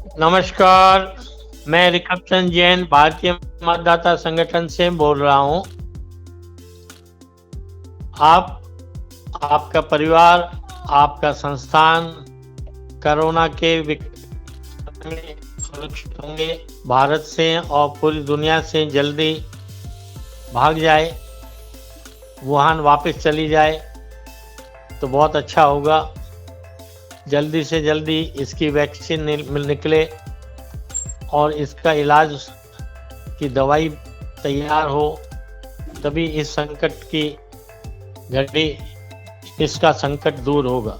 नमस्कार, मैं ऋषभ चंद जैन भारतीय मतदाता संगठन से बोल रहा हूँ। आप, आपका परिवार, आपका संस्थान कोरोना के विकट में सुरक्षित होंगे, भारत से और पूरी दुनिया से जल्दी भाग जाए, वुहान वापस चली जाए तो बहुत अच्छा होगा। जल्दी से जल्दी इसकी वैक्सीन निकले और इसका इलाज की दवाई तैयार हो, तभी इस संकट की घड़ी इसका संकट दूर होगा।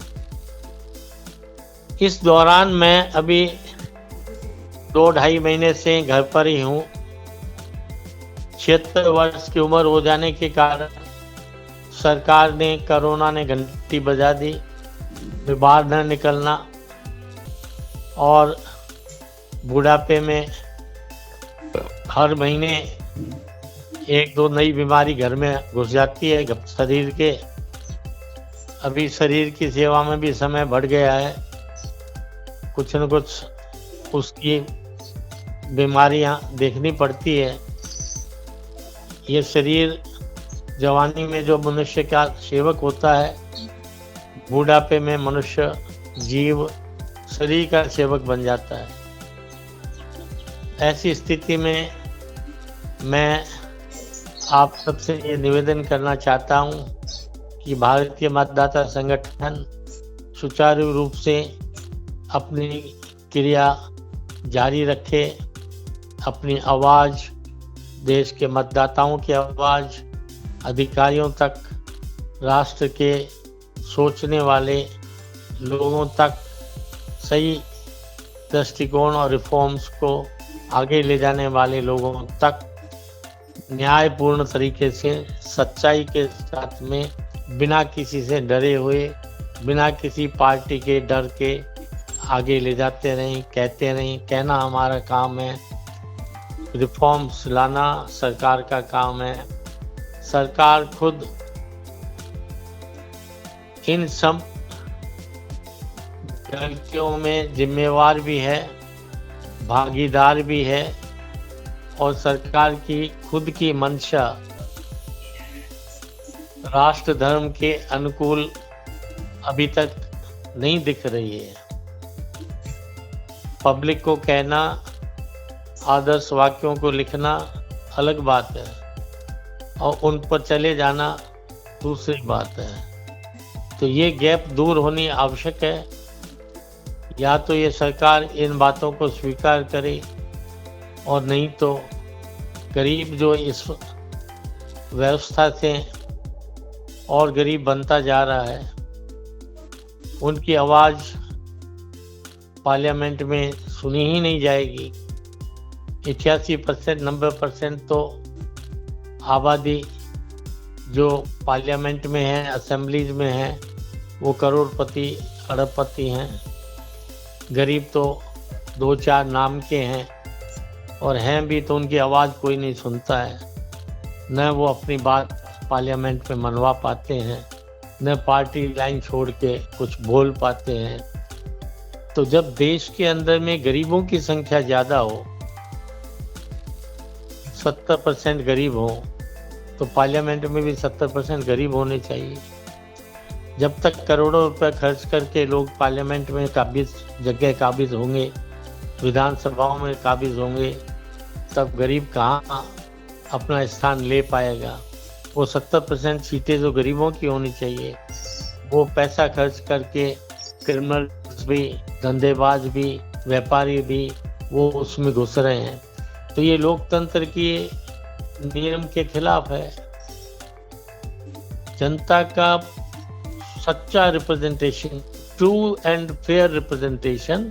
इस दौरान मैं अभी 2-2.5 महीने से घर पर ही हूँ। 76 वर्ष की उम्र हो जाने के कारण सरकार ने, कोरोना ने घंटी बजा दी, बाहर न निकलना, और बुढ़ापे में हर महीने 1-2 नई बीमारी घर में घुस जाती है शरीर के। अभी शरीर की सेवा में भी समय बढ़ गया है, कुछ न कुछ उसकी बीमारियां देखनी पड़ती है। ये शरीर जवानी में जो मनुष्य का सेवक होता है, बुढ़ापे में मनुष्य जीव शरीर का सेवक बन जाता है। ऐसी स्थिति में मैं आप सबसे ये निवेदन करना चाहता हूँ कि भारतीय मतदाता संगठन सुचारू रूप से अपनी क्रिया जारी रखे, अपनी आवाज़, देश के मतदाताओं की आवाज़ अधिकारियों तक, राष्ट्र के सोचने वाले लोगों तक, सही दृष्टिकोण और रिफॉर्म्स को आगे ले जाने वाले लोगों तक न्यायपूर्ण तरीके से, सच्चाई के साथ में, बिना किसी से डरे हुए, बिना किसी पार्टी के डर के आगे ले जाते रहें, कहते रहें। कहना हमारा काम है, रिफॉर्म्स लाना सरकार का काम है। सरकार खुद इन सब गलतियों में जिम्मेवार भी है, भागीदार भी है, और सरकार की खुद की मंशा राष्ट्र धर्म के अनुकूल अभी तक नहीं दिख रही है। पब्लिक को कहना, आदर्श वाक्यों को लिखना अलग बात है, और उन पर चले जाना दूसरी बात है। तो ये गैप दूर होनी आवश्यक है। या तो ये सरकार इन बातों को स्वीकार करे, और नहीं तो गरीब जो इस व्यवस्था से और गरीब बनता जा रहा है, उनकी आवाज़ पार्लियामेंट में सुनी ही नहीं जाएगी। 88%, 90% तो आबादी जो पार्लियामेंट में है, असेंबलीज में है, वो करोड़पति, अरबपति हैं। गरीब तो 2-4 नाम के हैं, और हैं भी तो उनकी आवाज़ कोई नहीं सुनता है। न वो अपनी बात पार्लियामेंट में मनवा पाते हैं, न पार्टी लाइन छोड़ के कुछ बोल पाते हैं। तो जब देश के अंदर में गरीबों की संख्या ज़्यादा हो, 70% गरीब हो, तो पार्लियामेंट में भी 70% गरीब होने चाहिए। जब तक करोड़ों रुपए खर्च करके लोग पार्लियामेंट में जगह काबिज होंगे, विधानसभाओं में काबिज होंगे, तब गरीब कहाँ अपना स्थान ले पाएगा। वो 70% सीटें जो गरीबों की होनी चाहिए, वो पैसा खर्च करके क्रिमिनल्स भी, धंधेबाज भी, व्यापारी भी वो उसमें घुस रहे हैं। तो ये लोकतंत्र के नियम के खिलाफ है। जनता का सच्चा representation, true and fair representation,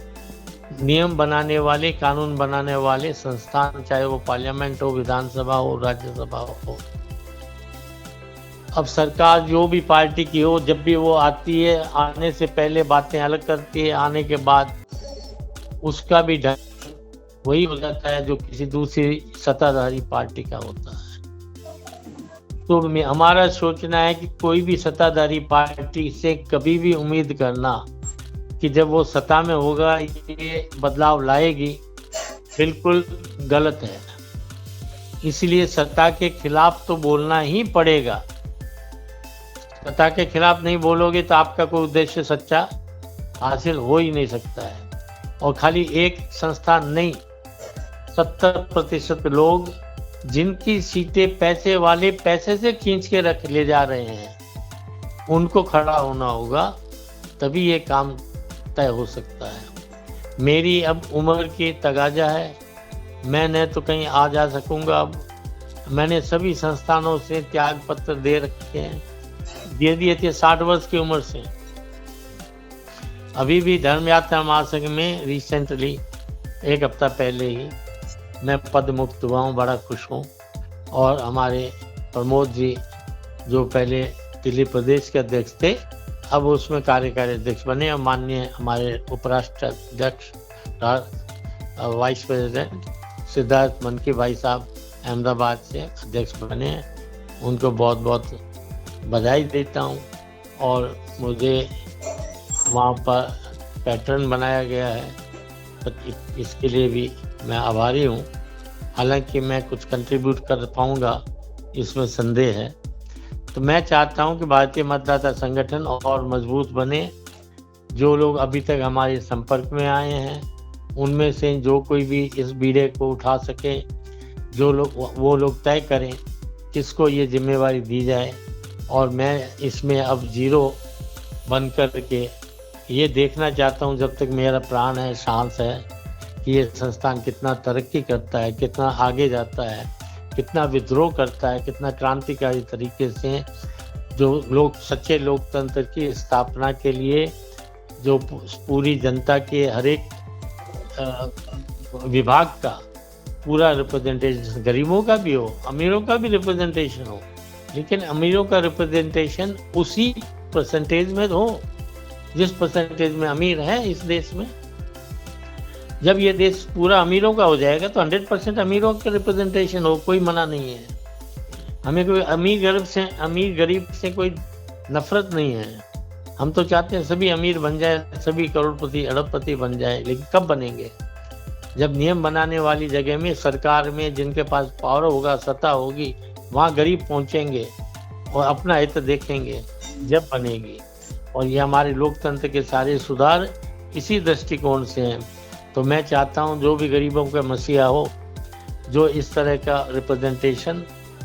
नियम बनाने वाले, कानून बनाने वाले संस्थान, चाहे वो पार्लियामेंट हो, विधानसभा हो, राज्यसभा हो। अब सरकार जो भी पार्टी की हो, जब भी वो आती है, आने से पहले बातें अलग करती है, आने के बाद उसका भी ढंग वही हो जाता है जो किसी दूसरी सत्ताधारी पार्टी का होता है। तो हमारा सोचना है कि कोई भी सत्ताधारी पार्टी से कभी भी उम्मीद करना कि जब वो सत्ता में होगा ये बदलाव लाएगी, बिल्कुल गलत है। इसलिए सत्ता के खिलाफ तो बोलना ही पड़ेगा। सत्ता के खिलाफ नहीं बोलोगे तो आपका कोई उद्देश्य सच्चा हासिल हो ही नहीं सकता है। और खाली एक संस्थान नहीं, 70% लोग जिनकी सीटें पैसे वाले पैसे से खींच के रख ले जा रहे हैं, उनको खड़ा होना होगा, तभी ये काम तय हो सकता है। मेरी अब उम्र की तगाजा है, मैं न तो कहीं आ जा सकूंगा। अब मैंने सभी संस्थानों से त्याग पत्र दे रखे हैं, दे दिए थे 60 वर्ष की उम्र से। अभी भी धर्म यात्रा महासंघ में रिसेंटली 1 हफ्ता पहले ही मैं पद मुक्त हुआ हूँ, बड़ा खुश हूँ। और हमारे प्रमोद जी जो पहले दिल्ली प्रदेश के अध्यक्ष थे, अब उसमें कार्यकारी अध्यक्ष बने। और माननीय हमारे उपराष्ट्र अध्यक्ष वाइस प्रेसिडेंट सिद्धार्थ मनकी भाई साहब अहमदाबाद से अध्यक्ष बने हैं, उनको बहुत बहुत बधाई देता हूँ। और मुझे वहाँ पर पैटर्न बनाया गया है, तो इसके लिए भी मैं आभारी हूँ। हालांकि मैं कुछ कंट्रीब्यूट कर पाऊँगा इसमें संदेह है। तो मैं चाहता हूँ कि भारतीय मतदाता संगठन और मजबूत बने। जो लोग अभी तक हमारे संपर्क में आए हैं, उनमें से जो कोई भी इस बीड़े को उठा सके, वो लोग तय करें किसको ये जिम्मेवारी दी जाए। और मैं इसमें अब जीरो बन कर के ये देखना चाहता हूँ, जब तक मेरा प्राण है, सांस है, कि ये संस्थान कितना तरक्की करता है, कितना आगे जाता है, कितना विद्रोह करता है, कितना क्रांतिकारी तरीके से जो लोग सच्चे लोकतंत्र की स्थापना के लिए जो पूरी जनता के हर एक विभाग का पूरा रिप्रेजेंटेशन, गरीबों का भी हो, अमीरों का भी रिप्रेजेंटेशन हो, लेकिन अमीरों का रिप्रेजेंटेशन उसी परसेंटेज में हो जिस परसेंटेज में अमीर है इस देश में। जब ये देश पूरा अमीरों का हो जाएगा तो 100% अमीरों का रिप्रेजेंटेशन हो, कोई मना नहीं है। हमें कोई अमीर गरीब से कोई नफरत नहीं है। हम तो चाहते हैं सभी अमीर बन जाए, सभी करोड़पति अरबपति बन जाए, लेकिन कब बनेंगे? जब नियम बनाने वाली जगह में, सरकार में जिनके पास पावर होगा, सत्ता होगी, वहाँ गरीब पहुँचेंगे और अपना हित देखेंगे, जब बनेगी। और ये हमारे लोकतंत्र के सारे सुधार इसी दृष्टिकोण से हैं। तो मैं चाहता हूँ जो भी गरीबों का मसीहा हो, जो इस तरह का रिप्रेजेंटेशन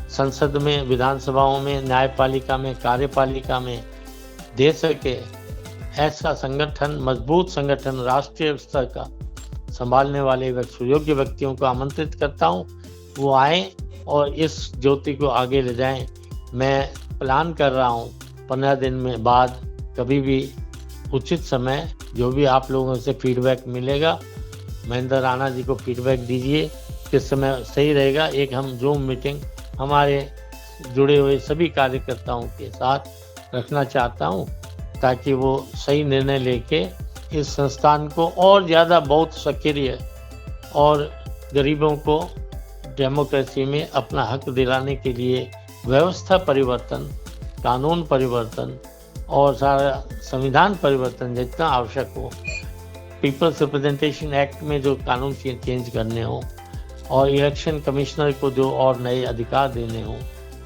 संसद में, विधानसभाओं में, न्यायपालिका में, कार्यपालिका में दे सके, ऐसा संगठन, मजबूत संगठन, राष्ट्रीय स्तर का संभालने वाले सुयोग्य व्यक्तियों को आमंत्रित करता हूँ, वो आए और इस ज्योति को आगे ले जाएं। मैं प्लान कर रहा हूँ 15 दिन में बाद कभी भी उचित समय, जो भी आप लोगों से फीडबैक मिलेगा, महेंद्र राणा जी को फीडबैक दीजिए किस समय सही रहेगा। एक हम जूम मीटिंग हमारे जुड़े हुए सभी कार्यकर्ताओं के साथ रखना चाहता हूं, ताकि वो सही निर्णय लेके इस संस्थान को और ज़्यादा बहुत सक्रिय और गरीबों को डेमोक्रेसी में अपना हक दिलाने के लिए व्यवस्था परिवर्तन, कानून परिवर्तन और सारा संविधान परिवर्तन जितना आवश्यक हो, पीपल्स रिप्रेजेंटेशन एक्ट में जो कानून चेंज करने हो, और इलेक्शन कमिश्नर को जो और नए अधिकार देने हो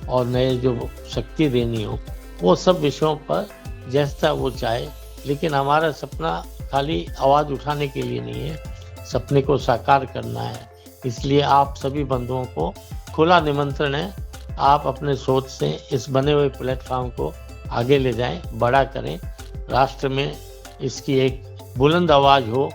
और नए जो शक्ति देनी हो, वो सब विषयों पर जैसा वो चाहे। लेकिन हमारा सपना खाली आवाज़ उठाने के लिए नहीं है, सपने को साकार करना है। इसलिए आप सभी बंधुओं को खुला निमंत्रण है, आप अपने सोच से इस बने हुए प्लेटफॉर्म को आगे ले जाएं, बड़ा करें, राष्ट्र में इसकी एक बुलंद आवाज़ हो,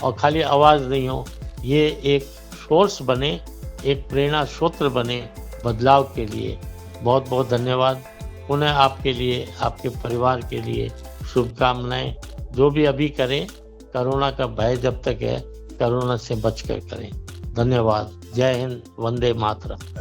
और खाली आवाज़ नहीं हो, ये एक सोर्स बने, एक प्रेरणा सूत्र बने बदलाव के लिए। बहुत बहुत धन्यवाद। पुनः आपके लिए, आपके परिवार के लिए शुभकामनाएं। जो भी अभी करें, कोरोना का भय जब तक है, कोरोना से बचकर करें। धन्यवाद। जय हिंद, वंदे मातरम।